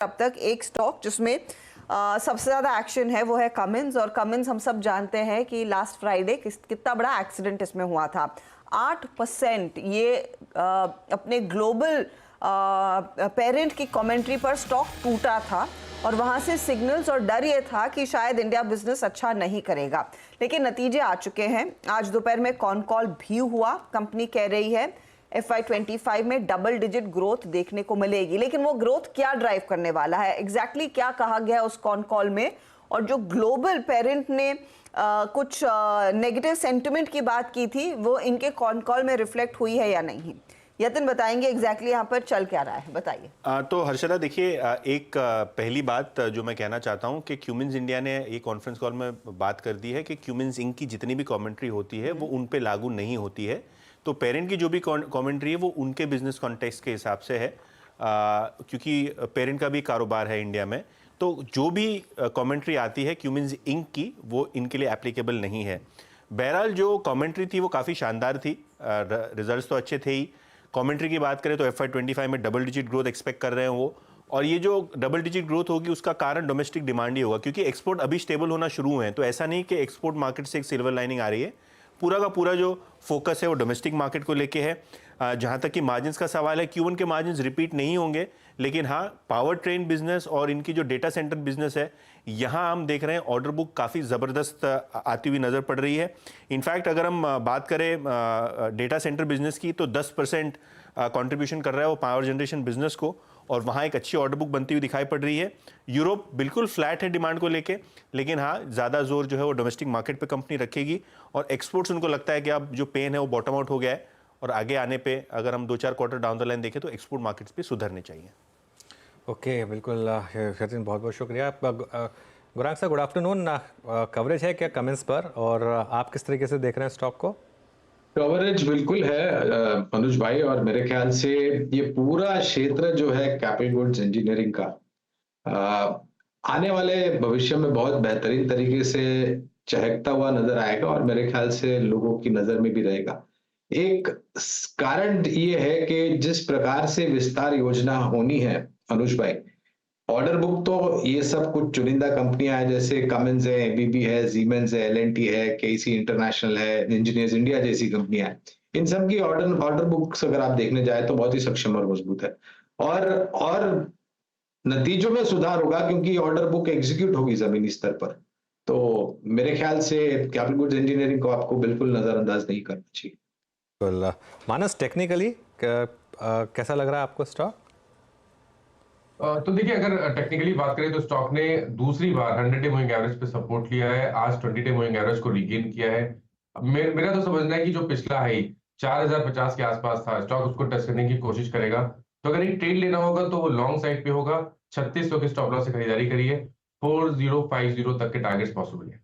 अब तक एक स्टॉक जिसमें सबसे ज़्यादा एक्शन है वो है कमिंस। और कमिंस हम सब जानते हैं कि लास्ट फ्राइडे कितना बड़ा एक्सीडेंट इसमें हुआ था। 8% ये अपने ग्लोबल पेरेंट की कमेंट्री पर स्टॉक टूटा था और वहाँ से सिग्नल्स और डर ये था कि शायद इंडिया बिजनेस अच्छा नहीं करेगा, लेकिन नतीजे आ चुके हैं। आज दोपहर में कॉन कॉल भी हुआ। कंपनी कह रही है FY25 में डबल डिजिट ग्रोथ देखने को मिलेगी, लेकिन वो ग्रोथ क्या ड्राइव करने वाला है, एग्जैक्टली क्या कहा गया उस कॉन कॉल में, और जो ग्लोबल पेरेंट ने कुछ नेगेटिव सेंटिमेंट की बात की थी वो इनके कॉन कॉल में रिफ्लेक्ट हुई है या नहीं। यतिन बताएंगे एग्जैक्टली यहाँ पर चल क्या रहा है, बताइए। तो हर्षदा देखिए, एक पहली बात जो मैं कहना चाहता हूँ कि क्यूमिंस इंडिया ने ये कॉन्फ्रेंस कॉल में बात कर दी है कि क्यूमिंस इंक की जितनी भी कमेंट्री होती है वो उन पे लागू नहीं होती है। तो पेरेंट की जो भी कमेंट्री है वो उनके बिजनेस कॉन्टेक्स्ट के हिसाब से है, क्योंकि पेरेंट का भी कारोबार है इंडिया में। तो जो भी कमेंट्री आती है क्यूमिंस इंक की वो इनके लिए एप्लीकेबल नहीं है। बहरहाल जो कमेंट्री थी वो काफ़ी शानदार थी, रिजल्ट्स तो अच्छे थे ही। कमेंट्री की बात करें तो FY25 में डबल डिजिट ग्रोथ एक्सपेक्ट कर रहे हैं वो, और ये जो डबल डिजिट ग्रोथ होगी उसका कारण डोमेस्टिक डिमांड ही होगा, क्योंकि एक्सपोर्ट अभी स्टेबल होना शुरू हुए हैं। तो ऐसा नहीं कि एक्सपोर्ट मार्केट से एक सिल्वर लाइनिंग आ रही है, पूरा का पूरा जो फोकस है वो डोमेस्टिक मार्केट को लेके है। जहाँ तक कि मार्जिन्स का सवाल है, Q1 के मार्जिन्स रिपीट नहीं होंगे, लेकिन हाँ पावर ट्रेन बिजनेस और इनकी जो डेटा सेंटर बिजनेस है यहाँ हम देख रहे हैं ऑर्डर बुक काफ़ी ज़बरदस्त आती हुई नज़र पड़ रही है। इनफैक्ट अगर हम बात करें डेटा सेंटर बिजनेस की तो 10% कंट्रीब्यूशन कर रहा है वो पावर जनरेशन बिजनेस को, और वहाँ एक अच्छी ऑर्डर बुक बनती हुई दिखाई पड़ रही है। यूरोप बिल्कुल फ्लैट है डिमांड को लेके, लेकिन हाँ ज़्यादा जोर जो है वो डोमेस्टिक मार्केट पे कंपनी रखेगी, और एक्सपोर्ट्स उनको लगता है कि अब जो पेन है वो बॉटम आउट हो गया है, और आगे आने पे अगर हम 2-4 क्वार्टर डाउन द लाइन देखें तो एक्सपोर्ट मार्केट्स पे सुधरने चाहिए। ओके, बिल्कुल सचिन, बहुत बहुत शुक्रिया। Gurang sir, good afternoon. Coverage है क्या कमेंट्स पर, और आप किस तरीके से देख रहे हैं स्टॉक को? कवरेज बिल्कुल है अनुज भाई, और मेरे ख्याल से ये पूरा क्षेत्र जो है कैपिटल गुड्स इंजीनियरिंग का आने वाले भविष्य में बहुत बेहतरीन तरीके से चहकता हुआ नजर आएगा, और मेरे ख्याल से लोगों की नजर में भी रहेगा। एक कारण ये है कि जिस प्रकार से विस्तार योजना होनी है अनुज भाई, ऑर्डर बुक तो ये सब कुछ चुनिंदा कंपनियां हैं, जैसे कमिंस है, एबीबी है, सीमेंस है, एलएनटी है, केसी इंटरनेशनल है, इंजीनियर्स इंडिया जैसी कंपनियां हैं। इन सब की ऑर्डर बुक्स अगर आप देखने जाए तो बहुत ही सक्षम और मजबूत है, और नतीजों में सुधार होगा क्योंकि ऑर्डर बुक एग्जीक्यूट होगी जमीनी स्तर पर। तो मेरे ख्याल से कैपिटल गुड्स इंजीनियरिंग को आपको बिल्कुल नजरअंदाज नहीं करना चाहिए। मानस, टेक्निकली कैसा लग रहा है आपको स्टॉक? तो देखिए, अगर टेक्निकली बात करें तो स्टॉक ने दूसरी बार 100 डे मूविंग एवरेज पे सपोर्ट लिया है, आज 20 डे मूविंग एवरेज को रीगेन किया है। मेरा तो समझना है कि जो पिछला हाई 4050 के आसपास था, स्टॉक उसको टच करने की कोशिश करेगा। तो अगर एक ट्रेड लेना होगा तो वो लॉन्ग साइड पे होगा। 3600 के स्टॉप लॉस से खरीदारी करिए, 4050 तक के टारगेट्स पॉसिबल है।